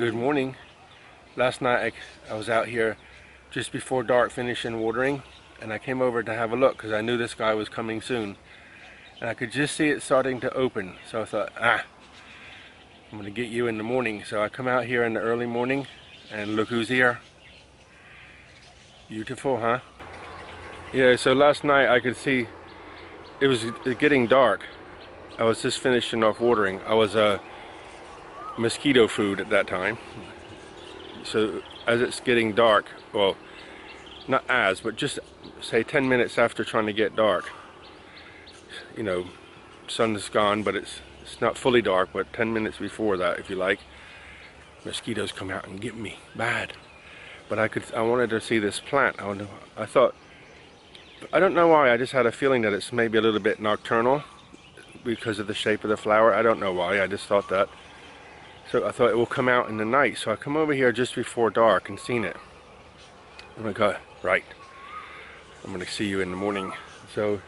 Good morning. Last night I was out here just before dark finishing watering, and I came over to have a look because I knew this guy was coming soon, and I could just see it starting to open. So I thought, I'm gonna get you in the morning. So I come out here in the early morning and look who's here. Beautiful, huh? Yeah, so last night I could see it was getting dark. I was just finishing off watering. I was mosquito food at that time. So as it's getting dark, well, not as, but just say 10 minutes after trying to get dark, you know, sun's gone, but it's not fully dark, but 10 minutes before that, if you like, mosquitoes come out and get me bad. But I wanted to see this plant. I thought, I don't know why, I just had a feeling that it's maybe a little bit nocturnal because of the shape of the flower. I don't know why, I just thought that. So I thought it will come out in the night. So I come over here just before dark and seen it. I'm like, right, I'm gonna see you in the morning. So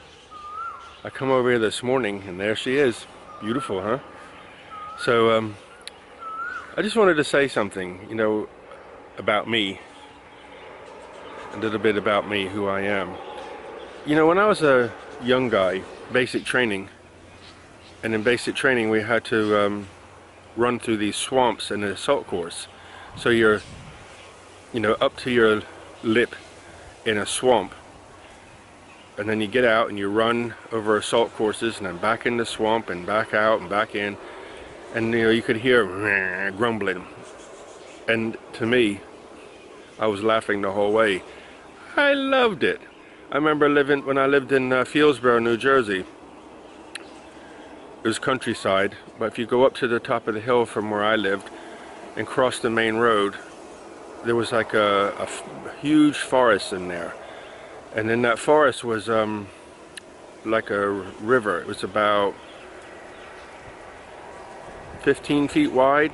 I come over here this morning and there she is. Beautiful, huh? So I just wanted to say something, you know, about me. A little bit about me, who I am. You know, when I was a young guy, basic training, and in basic training we had to run through these swamps in a salt course. So you're, you know, up to your lip in a swamp, and then you get out and you run over salt courses and then back in the swamp and back out and back in, and you know, you could hear grumbling, and to me, I was laughing the whole way. I loved it. I remember when I lived in Fieldsboro, New Jersey. It was countryside, but if you go up to the top of the hill from where I lived and cross the main road, there was like a huge forest in there. And in that forest was like a river. It was about 15 feet wide,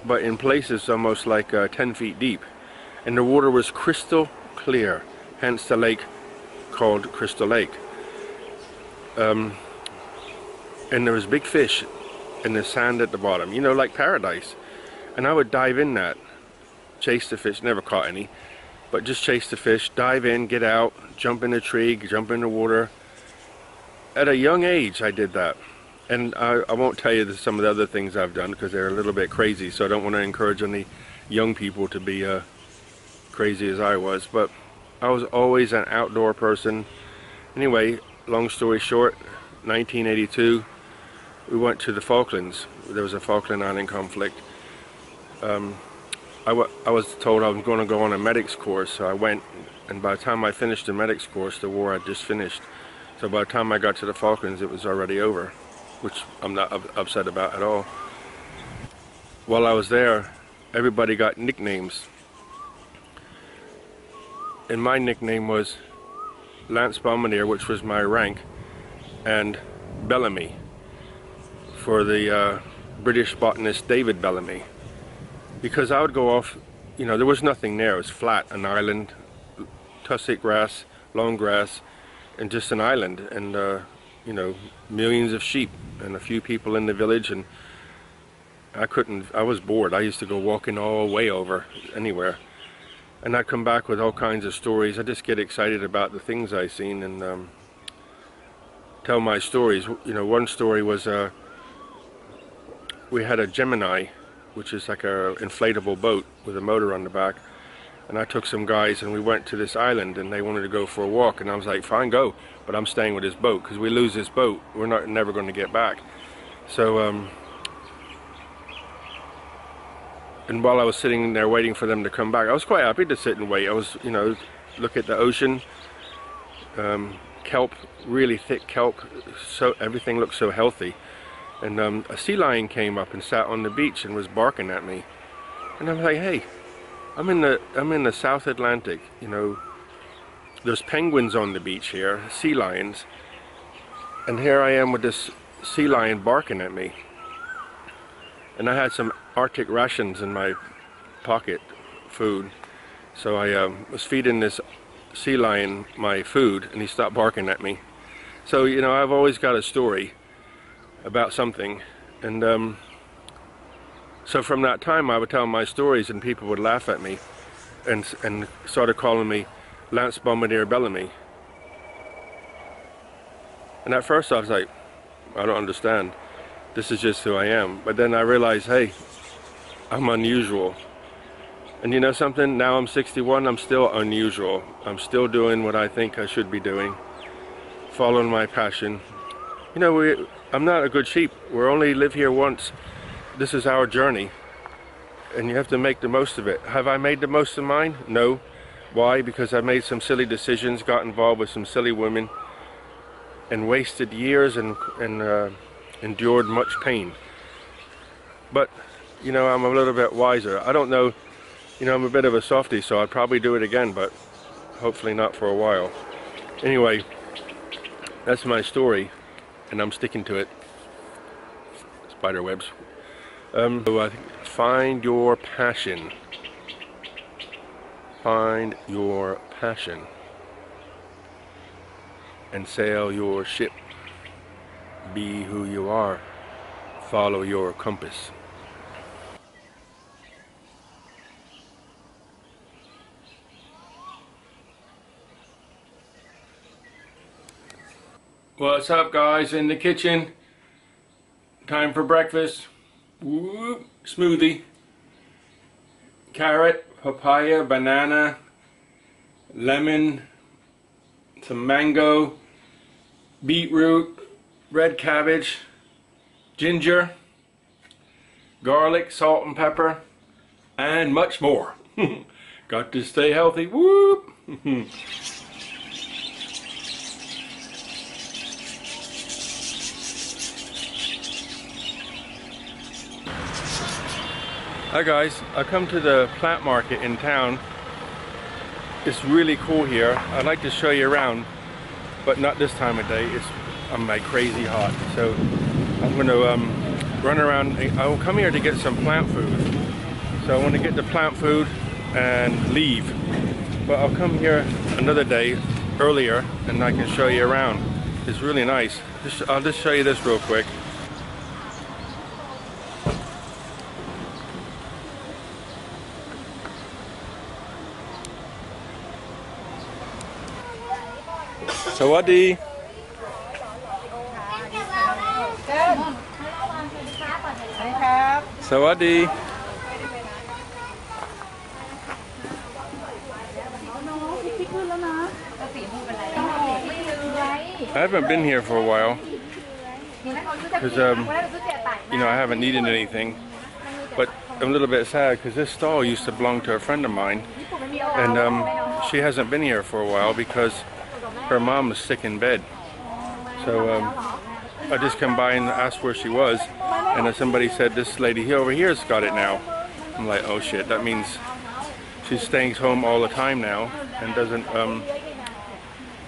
but in places almost like 10 feet deep. And the water was crystal clear, hence the lake called Crystal Lake. And there was big fish in the sand at the bottom, you know, like paradise. And I would dive in that, chase the fish, never caught any, but just chase the fish, dive in, get out, jump in a tree, jump in the water. At a young age I did that. And I won't tell you some of the other things I've done because they're a little bit crazy, so I don't want to encourage any young people to be crazy as I was, but I was always an outdoor person. Anyway, long story short, 1982, we went to the Falklands. There was a Falkland Island conflict. I was told I was going to go on a medics course, so I went, and by the time I finished the medics course, the war had just finished. So by the time I got to the Falklands, it was already over, which I'm not upset about at all. While I was there, everybody got nicknames. And my nickname was Lance Bombardier, which was my rank, and Bellamy, for the British botanist David Bellamy. Because I would go off, you know, there was nothing there. It was flat, an island, tussock grass, long grass, and just an island, and you know, millions of sheep and a few people in the village, and I was bored. I used to go walking all the way over anywhere, and I'd come back with all kinds of stories. I just get excited about the things I seen and tell my stories. You know, one story was we had a Gemini, which is like a inflatable boat with a motor on the back, and I took some guys and we went to this island, and they wanted to go for a walk, and I was like, fine, go, but I'm staying with this boat, because we lose this boat, we're never going to get back. So and while I was sitting there waiting for them to come back, I was quite happy to sit and wait. I was, you know, look at the ocean, kelp, really thick kelp, so everything looked so healthy. And a sea lion came up and sat on the beach and was barking at me, and I'm like, hey, I'm in the South Atlantic, you know, there's penguins on the beach here, sea lions, and here I am with this sea lion barking at me. And I had some Arctic rations in my pocket, food, so I was feeding this sea lion my food, and he stopped barking at me. So, you know, I've always got a story about something, and So from that time I would tell my stories and people would laugh at me and started calling me Lance Bombardier Bellamy. And at first I was like, I don't understand. This is just who I am. But then I realized, hey, I'm unusual. And you know something? Now I'm 61, I'm still unusual. I'm still doing what I think I should be doing. Following my passion. You know, I'm not a good sheep. We only live here once. This is our journey. And you have to make the most of it. Have I made the most of mine? No. Why? Because I made some silly decisions, got involved with some silly women, and wasted years and endured much pain. But, you know, I'm a little bit wiser. I don't know, you know, I'm a bit of a softie, so I'd probably do it again, but hopefully not for a while. Anyway, that's my story, and I'm sticking to it. Spider webs. So I think, find your passion. Find your passion. And sail your ship. Be who you are. Follow your compass. What's up, guys? In the kitchen. Time for breakfast. Whoop, smoothie. Carrot, papaya, banana, lemon, some mango, beetroot, red cabbage, ginger, garlic, salt and pepper, and much more. Got to stay healthy. Whoop! Hi guys, I come to the plant market in town. It's really cool here. I'd like to show you around, but not this time of day. I'm like crazy hot, so I'm going to run around. I will come here to get some plant food. So I want to get the plant food and leave. But I'll come here another day earlier and I can show you around. It's really nice. I'll just show you this real quick. Sawadee. Sawadee. I haven't been here for a while because you know, I haven't needed anything, but I'm a little bit sad because this stall used to belong to a friend of mine, and she hasn't been here for a while because her mom was sick in bed. So I just come by and asked where she was, and somebody said this lady over here's got it now. I'm like, oh shit, that means she's staying home all the time now and doesn't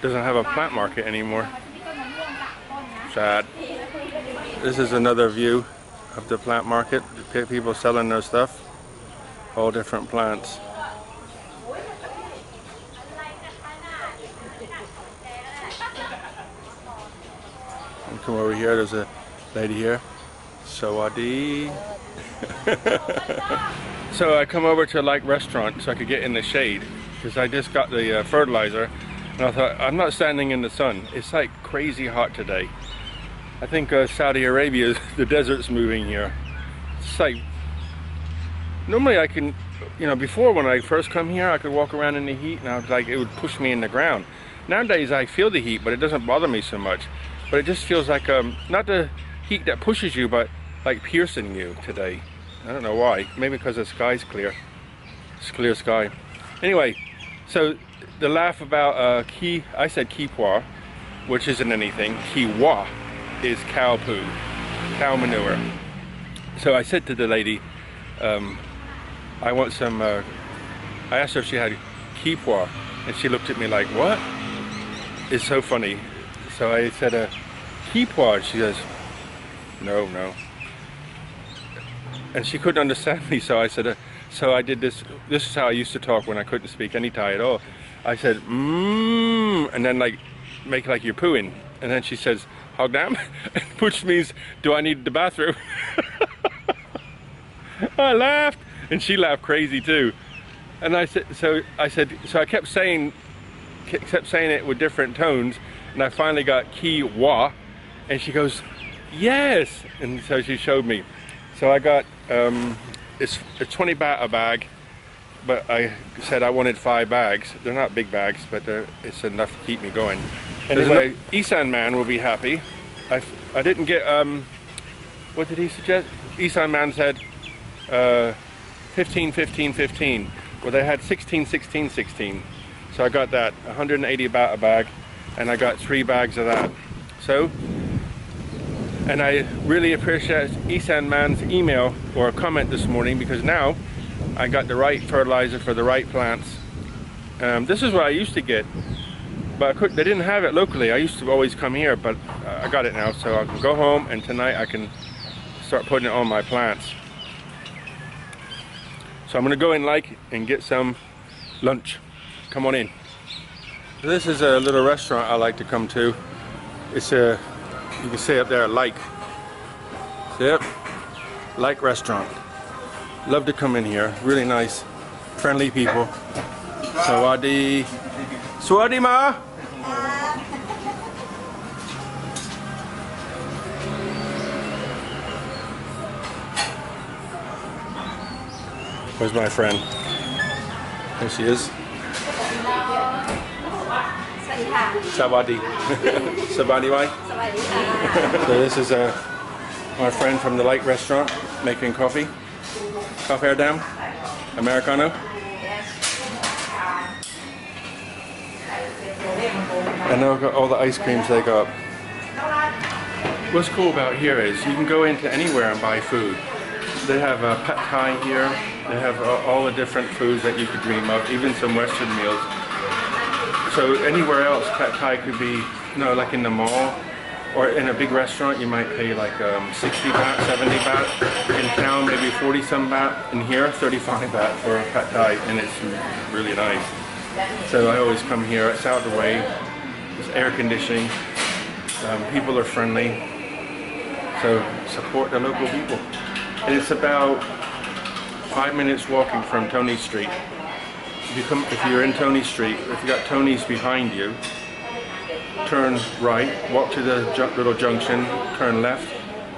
have a plant market anymore. Sad. This is another view of the plant market. People selling their stuff, all different plants. And come over here, there's a lady here. Sawadee. So I come over to like restaurant so I could get in the shade because I just got the fertilizer, and I thought, I'm not standing in the sun. It's like crazy hot today. I think Saudi Arabia, the desert's moving here. It's like, normally I can, you know, before when I first come here I could walk around in the heat and I was like, it would push me in the ground. Nowadays I feel the heat, but it doesn't bother me so much. But it just feels like, not the heat that pushes you, but like piercing you today. I don't know why. Maybe because the sky's clear. It's clear sky. Anyway, so the laugh about I said kipoir, which isn't anything. Kiwa is cow poo, cow manure. So I said to the lady, I want some, I asked her if she had kipoir, and she looked at me like, what? It's so funny. So I said, kipoir. She goes, no. And she couldn't understand me, so I said, so I did this is how I used to talk when I couldn't speak any Thai at all. I said, and then like, make like you're pooing. And then she says, hog dam, which means, do I need the bathroom? I laughed, and she laughed crazy too. And I said, so I kept saying it with different tones, and I finally got ki-wa, and she goes, yes, and so she showed me. So I got, it's 20 baht a bag, but I said I wanted 5 bags. They're not big bags, but it's enough to keep me going. Anyway, Isan man will be happy. I didn't get, what did he suggest? Isan man said 15, 15, 15. Well, they had 16, 16, 16. So I got that, 180 baht a bag, and I got 3 bags of that. So, and I really appreciate Isan man's email or comment this morning, because now I got the right fertilizer for the right plants. This is what I used to get, but they didn't have it locally. I used to always come here, but I got it now, so I can go home, and tonight I can start putting it on my plants. So I'm going to go in and get some lunch. Come on in. This is a little restaurant I like to come to. It's a, you can see up there, like. Yep, like restaurant. Love to come in here. Really nice, friendly people. Sawadee. Sawadee ma. Where's my friend? There she is. Sawadee. Sawadee wai. So this is my friend from the Light Restaurant making coffee. Coffee down? Americano? And they've got all the ice creams they got. What's cool about here is you can go into anywhere and buy food. They have pad thai here. They have all the different foods that you could dream of, even some Western meals. So anywhere else, pad thai could be, you know, like in the mall, or in a big restaurant, you might pay like 60 baht, 70 baht. In town, maybe 40 some baht. In here, 35 baht for pad thai, and it's really nice. So I always come here. It's out of the way. There's air conditioning. People are friendly. So support the local people. And it's about 5 minutes walking from Tony Street. If you're in Tony Street, if you got Tony's behind you, turn right, walk to the little junction, turn left,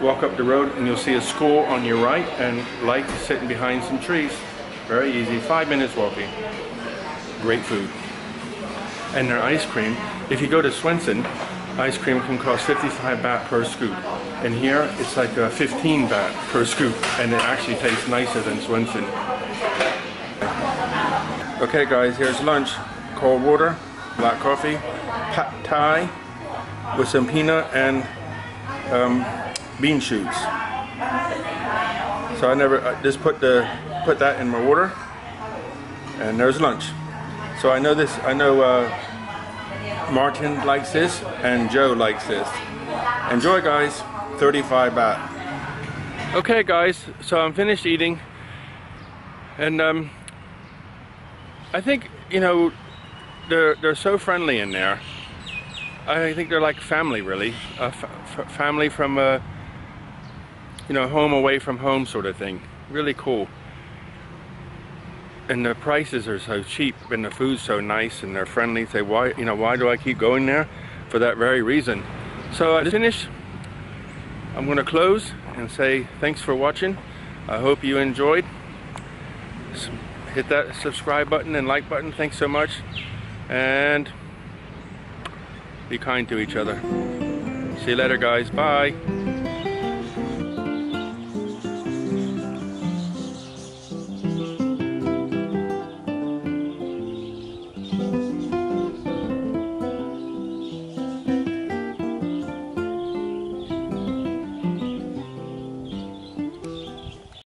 walk up the road, and you'll see a school on your right, and Light sitting behind some trees. Very easy, 5 minutes walking. Great food. And their ice cream, if you go to Swenson, ice cream can cost 55 baht per scoop. And here, it's like 15 baht per scoop, and it actually tastes nicer than Swenson. Okay guys, here's lunch. Cold water, black coffee, pad thai with some peanut and bean shoots. So I just put that in my water, and there's lunch. So I know Martin likes this and Joe likes this. Enjoy guys. 35 baht. Okay guys, so I'm finished eating, and I think, you know, they're so friendly in there. I think they're like family, really. Family from you know, home away from home sort of thing. Really cool. And the prices are so cheap, and the food's so nice, and they're friendly. Say, why do I keep going there? For that very reason. So I finished. I'm going to close and say thanks for watching. I hope you enjoyed. Hit that subscribe button and like button. Thanks so much. And be kind to each other. See you later guys. Bye.